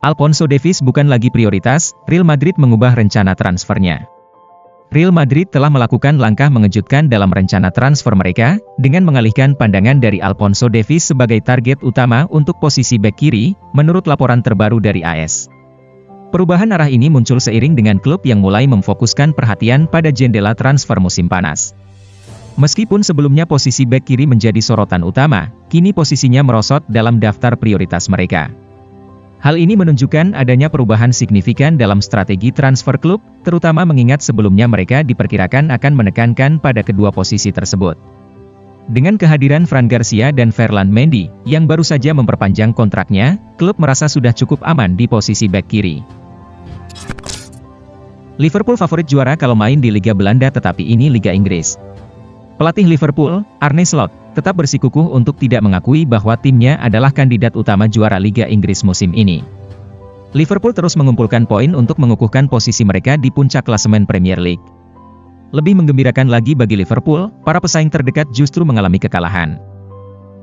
Alphonso Davies bukan lagi prioritas, Real Madrid mengubah rencana transfernya. Real Madrid telah melakukan langkah mengejutkan dalam rencana transfer mereka, dengan mengalihkan pandangan dari Alphonso Davies sebagai target utama untuk posisi bek kiri, menurut laporan terbaru dari AS. Perubahan arah ini muncul seiring dengan klub yang mulai memfokuskan perhatian pada jendela transfer musim panas. Meskipun sebelumnya posisi bek kiri menjadi sorotan utama, kini posisinya merosot dalam daftar prioritas mereka. Hal ini menunjukkan adanya perubahan signifikan dalam strategi transfer klub, terutama mengingat sebelumnya mereka diperkirakan akan menekankan pada kedua posisi tersebut. Dengan kehadiran Fran Garcia dan Ferland Mendy, yang baru saja memperpanjang kontraknya, klub merasa sudah cukup aman di posisi bek kiri. Liverpool favorit juara kalau main di Liga Belanda, tetapi ini Liga Inggris. Pelatih Liverpool, Arne Slot, tetap bersikukuh untuk tidak mengakui bahwa timnya adalah kandidat utama juara Liga Inggris musim ini. Liverpool terus mengumpulkan poin untuk mengukuhkan posisi mereka di puncak klasemen Premier League. Lebih menggembirakan lagi bagi Liverpool, para pesaing terdekat justru mengalami kekalahan.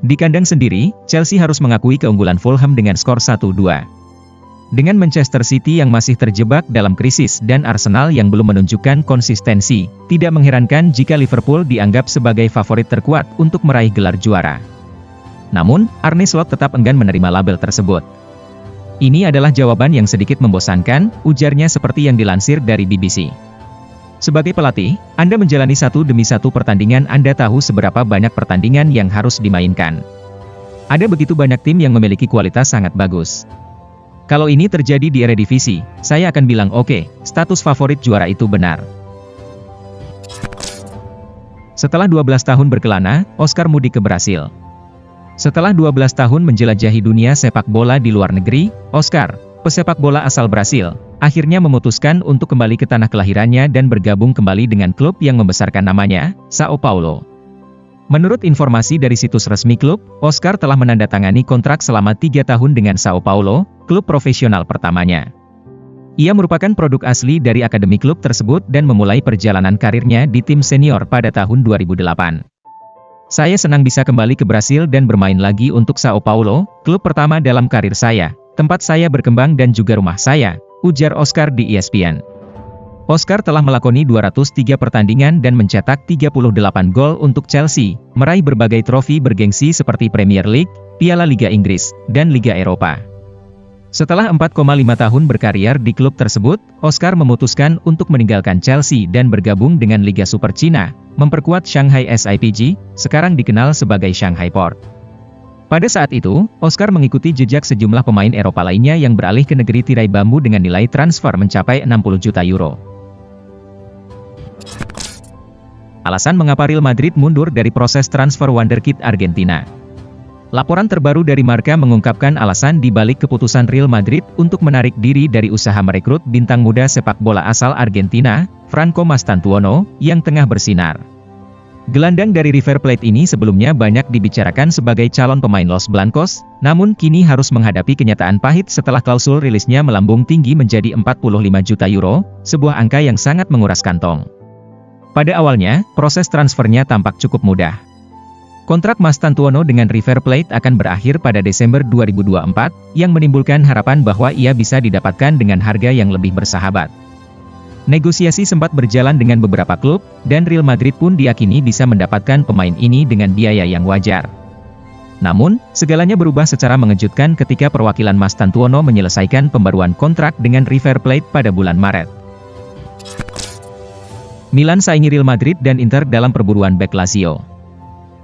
Di kandang sendiri, Chelsea harus mengakui keunggulan Fulham dengan skor 1-2. Dengan Manchester City yang masih terjebak dalam krisis dan Arsenal yang belum menunjukkan konsistensi, tidak mengherankan jika Liverpool dianggap sebagai favorit terkuat untuk meraih gelar juara. Namun, Arne Slot tetap enggan menerima label tersebut. Ini adalah jawaban yang sedikit membosankan, ujarnya seperti yang dilansir dari BBC. Sebagai pelatih, Anda menjalani satu demi satu pertandingan, Anda tahu seberapa banyak pertandingan yang harus dimainkan. Ada begitu banyak tim yang memiliki kualitas sangat bagus. Kalau ini terjadi di Eredivisie, saya akan bilang oke, status favorit juara itu benar. Setelah 12 tahun berkelana, Oscar mudik ke Brasil. Setelah 12 tahun menjelajahi dunia sepak bola di luar negeri, Oscar, pesepak bola asal Brasil, akhirnya memutuskan untuk kembali ke tanah kelahirannya dan bergabung kembali dengan klub yang membesarkan namanya, Sao Paulo. Menurut informasi dari situs resmi klub, Oscar telah menandatangani kontrak selama 3 tahun dengan Sao Paulo, klub profesional pertamanya. Ia merupakan produk asli dari akademi klub tersebut dan memulai perjalanan karirnya di tim senior pada tahun 2008. Saya senang bisa kembali ke Brasil dan bermain lagi untuk Sao Paulo, klub pertama dalam karir saya, tempat saya berkembang dan juga rumah saya, ujar Oscar di ESPN. Oscar telah melakoni 203 pertandingan dan mencetak 38 gol untuk Chelsea, meraih berbagai trofi bergengsi seperti Premier League, Piala Liga Inggris, dan Liga Eropa. Setelah 4,5 tahun berkarier di klub tersebut, Oscar memutuskan untuk meninggalkan Chelsea dan bergabung dengan Liga Super Cina, memperkuat Shanghai SIPG, sekarang dikenal sebagai Shanghai Port. Pada saat itu, Oscar mengikuti jejak sejumlah pemain Eropa lainnya yang beralih ke negeri tirai bambu dengan nilai transfer mencapai 60 juta euro. Alasan mengapa Real Madrid mundur dari proses transfer wonderkid Argentina. Laporan terbaru dari Marca mengungkapkan alasan di balik keputusan Real Madrid untuk menarik diri dari usaha merekrut bintang muda sepak bola asal Argentina, Franco Mastantuono, yang tengah bersinar. Gelandang dari River Plate ini sebelumnya banyak dibicarakan sebagai calon pemain Los Blancos, namun kini harus menghadapi kenyataan pahit setelah klausul rilisnya melambung tinggi menjadi 45 juta euro, sebuah angka yang sangat menguras kantong. Pada awalnya, proses transfernya tampak cukup mudah. Kontrak Mastantuono dengan River Plate akan berakhir pada Desember 2024, yang menimbulkan harapan bahwa ia bisa didapatkan dengan harga yang lebih bersahabat. Negosiasi sempat berjalan dengan beberapa klub, dan Real Madrid pun diyakini bisa mendapatkan pemain ini dengan biaya yang wajar. Namun, segalanya berubah secara mengejutkan ketika perwakilan Mastantuono menyelesaikan pembaruan kontrak dengan River Plate pada bulan Maret. Milan saingi Real Madrid dan Inter dalam perburuan bek Lazio.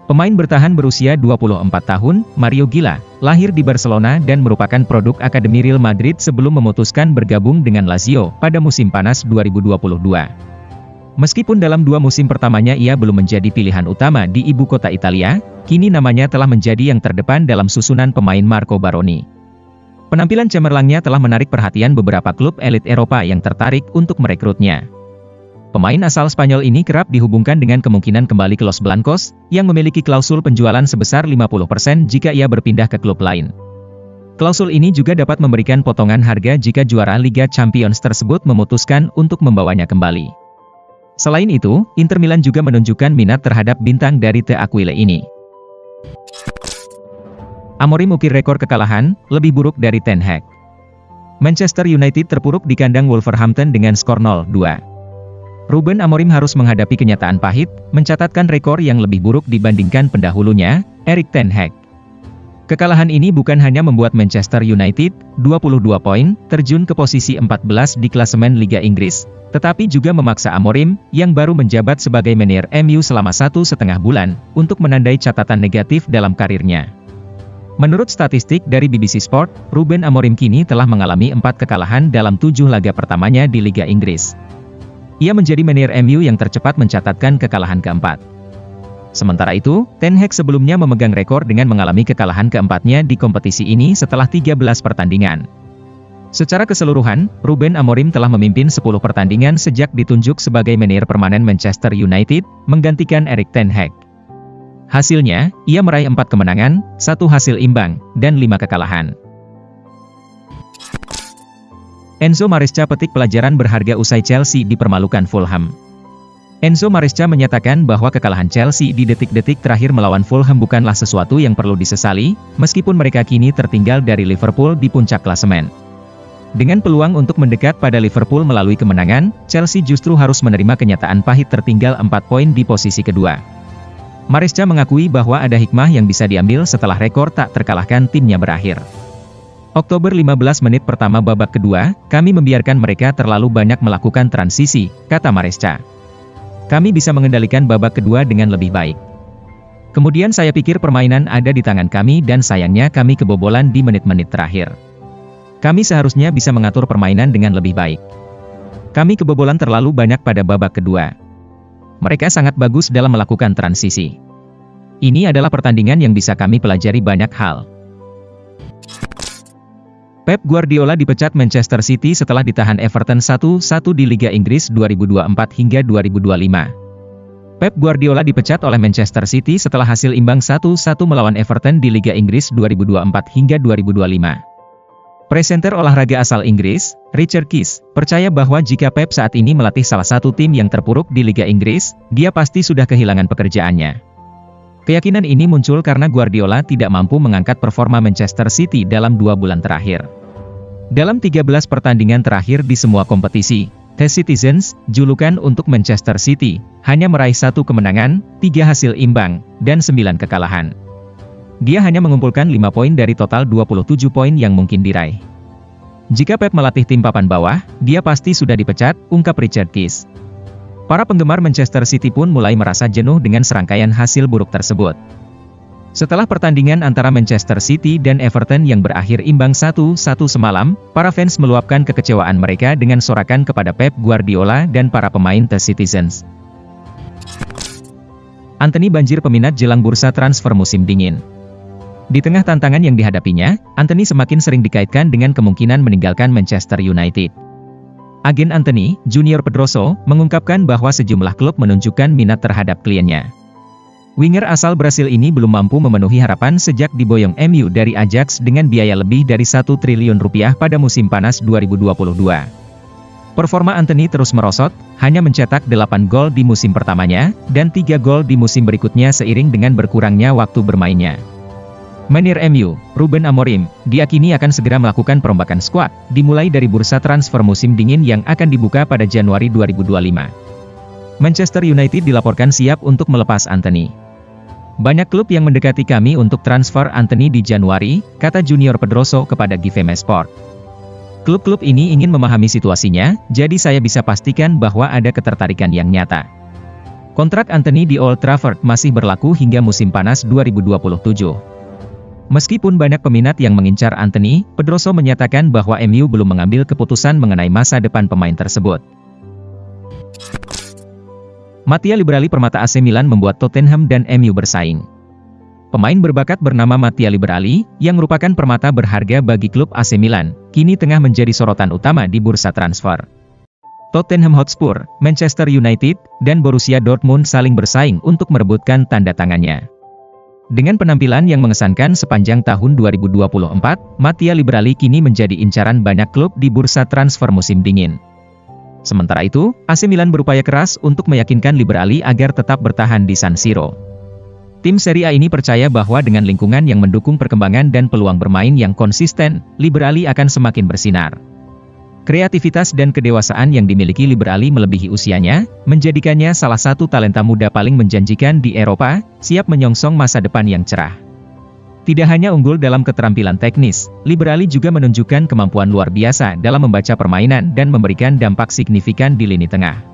Pemain bertahan berusia 24 tahun, Mario Gila, lahir di Barcelona dan merupakan produk Akademi Real Madrid sebelum memutuskan bergabung dengan Lazio pada musim panas 2022. Meskipun dalam 2 musim pertamanya ia belum menjadi pilihan utama di ibu kota Italia, kini namanya telah menjadi yang terdepan dalam susunan pemain Marco Baroni. Penampilan cemerlangnya telah menarik perhatian beberapa klub elit Eropa yang tertarik untuk merekrutnya. Pemain asal Spanyol ini kerap dihubungkan dengan kemungkinan kembali ke Los Blancos, yang memiliki klausul penjualan sebesar 50% jika ia berpindah ke klub lain. Klausul ini juga dapat memberikan potongan harga jika juara Liga Champions tersebut memutuskan untuk membawanya kembali. Selain itu, Inter Milan juga menunjukkan minat terhadap bintang dari The Aquile ini. Amorim ukir rekor kekalahan, lebih buruk dari Ten Hag. Manchester United terpuruk di kandang Wolverhampton dengan skor 0-2. Ruben Amorim harus menghadapi kenyataan pahit, mencatatkan rekor yang lebih buruk dibandingkan pendahulunya, Erik ten Hag. Kekalahan ini bukan hanya membuat Manchester United, 22 poin, terjun ke posisi 14 di klasemen Liga Inggris, tetapi juga memaksa Amorim, yang baru menjabat sebagai manajer MU selama 1,5 bulan, untuk menandai catatan negatif dalam karirnya. Menurut statistik dari BBC Sport, Ruben Amorim kini telah mengalami 4 kekalahan dalam 7 laga pertamanya di Liga Inggris. Ia menjadi manajer MU yang tercepat mencatatkan kekalahan keempat. Sementara itu, Ten Hag sebelumnya memegang rekor dengan mengalami kekalahan keempatnya di kompetisi ini setelah 13 pertandingan. Secara keseluruhan, Ruben Amorim telah memimpin 10 pertandingan sejak ditunjuk sebagai manajer permanen Manchester United, menggantikan Erik ten Hag. Hasilnya, ia meraih 4 kemenangan, 1 hasil imbang, dan 5 kekalahan. Enzo Maresca petik pelajaran berharga usai Chelsea dipermalukan Fulham. Enzo Maresca menyatakan bahwa kekalahan Chelsea di detik-detik terakhir melawan Fulham bukanlah sesuatu yang perlu disesali, meskipun mereka kini tertinggal dari Liverpool di puncak klasemen. Dengan peluang untuk mendekat pada Liverpool melalui kemenangan, Chelsea justru harus menerima kenyataan pahit tertinggal 4 poin di posisi kedua. Maresca mengakui bahwa ada hikmah yang bisa diambil setelah rekor tak terkalahkan timnya berakhir. Oktober 15 menit pertama babak kedua, kami membiarkan mereka terlalu banyak melakukan transisi, kata Maresca. Kami bisa mengendalikan babak kedua dengan lebih baik. Kemudian saya pikir permainan ada di tangan kami dan sayangnya kami kebobolan di menit-menit terakhir. Kami seharusnya bisa mengatur permainan dengan lebih baik. Kami kebobolan terlalu banyak pada babak kedua. Mereka sangat bagus dalam melakukan transisi. Ini adalah pertandingan yang bisa kami pelajari banyak hal. Pep Guardiola dipecat Manchester City setelah ditahan Everton 1-1 di Liga Inggris 2024 hingga 2025. Pep Guardiola dipecat oleh Manchester City setelah hasil imbang 1-1 melawan Everton di Liga Inggris 2024 hingga 2025. Presenter olahraga asal Inggris, Richard Keys, percaya bahwa jika Pep saat ini melatih salah satu tim yang terpuruk di Liga Inggris, dia pasti sudah kehilangan pekerjaannya. Keyakinan ini muncul karena Guardiola tidak mampu mengangkat performa Manchester City dalam 2 bulan terakhir. Dalam 13 pertandingan terakhir di semua kompetisi, The Citizens, julukan untuk Manchester City, hanya meraih 1 kemenangan, 3 hasil imbang, dan 9 kekalahan. Dia hanya mengumpulkan 5 poin dari total 27 poin yang mungkin diraih. Jika Pep melatih tim papan bawah, dia pasti sudah dipecat, ungkap Richard Keys. Para penggemar Manchester City pun mulai merasa jenuh dengan serangkaian hasil buruk tersebut. Setelah pertandingan antara Manchester City dan Everton yang berakhir imbang 1-1 semalam, para fans meluapkan kekecewaan mereka dengan sorakan kepada Pep Guardiola dan para pemain The Citizens. Antony banjir peminat jelang bursa transfer musim dingin. Di tengah tantangan yang dihadapinya, Antony semakin sering dikaitkan dengan kemungkinan meninggalkan Manchester United. Agen Antony, Junior Pedroso, mengungkapkan bahwa sejumlah klub menunjukkan minat terhadap kliennya. Winger asal Brasil ini belum mampu memenuhi harapan sejak diboyong MU dari Ajax dengan biaya lebih dari 1 triliun rupiah pada musim panas 2022. Performa Antony terus merosot, hanya mencetak 8 gol di musim pertamanya, dan 3 gol di musim berikutnya seiring dengan berkurangnya waktu bermainnya. Manajer MU, Ruben Amorim, diyakini akan segera melakukan perombakan skuad, dimulai dari bursa transfer musim dingin yang akan dibuka pada Januari 2025. Manchester United dilaporkan siap untuk melepas Antony. Banyak klub yang mendekati kami untuk transfer Antony di Januari, kata Junior Pedroso kepada GVM Sport. Klub-klub ini ingin memahami situasinya, jadi saya bisa pastikan bahwa ada ketertarikan yang nyata. Kontrak Antony di Old Trafford masih berlaku hingga musim panas 2027. Meskipun banyak peminat yang mengincar Antony, Pedroso menyatakan bahwa MU belum mengambil keputusan mengenai masa depan pemain tersebut. Mattia Liberali permata AC Milan membuat Tottenham dan MU bersaing. Pemain berbakat bernama Mattia Liberali, yang merupakan permata berharga bagi klub AC Milan, kini tengah menjadi sorotan utama di bursa transfer. Tottenham Hotspur, Manchester United, dan Borussia Dortmund saling bersaing untuk merebutkan tanda tangannya. Dengan penampilan yang mengesankan sepanjang tahun 2024, Mattia Liberali kini menjadi incaran banyak klub di bursa transfer musim dingin. Sementara itu, AC Milan berupaya keras untuk meyakinkan Liberali agar tetap bertahan di San Siro. Tim Serie A ini percaya bahwa dengan lingkungan yang mendukung perkembangan dan peluang bermain yang konsisten, Liberali akan semakin bersinar. Kreativitas dan kedewasaan yang dimiliki Liberali melebihi usianya, menjadikannya salah satu talenta muda paling menjanjikan di Eropa, siap menyongsong masa depan yang cerah. Tidak hanya unggul dalam keterampilan teknis, Liberali juga menunjukkan kemampuan luar biasa dalam membaca permainan dan memberikan dampak signifikan di lini tengah.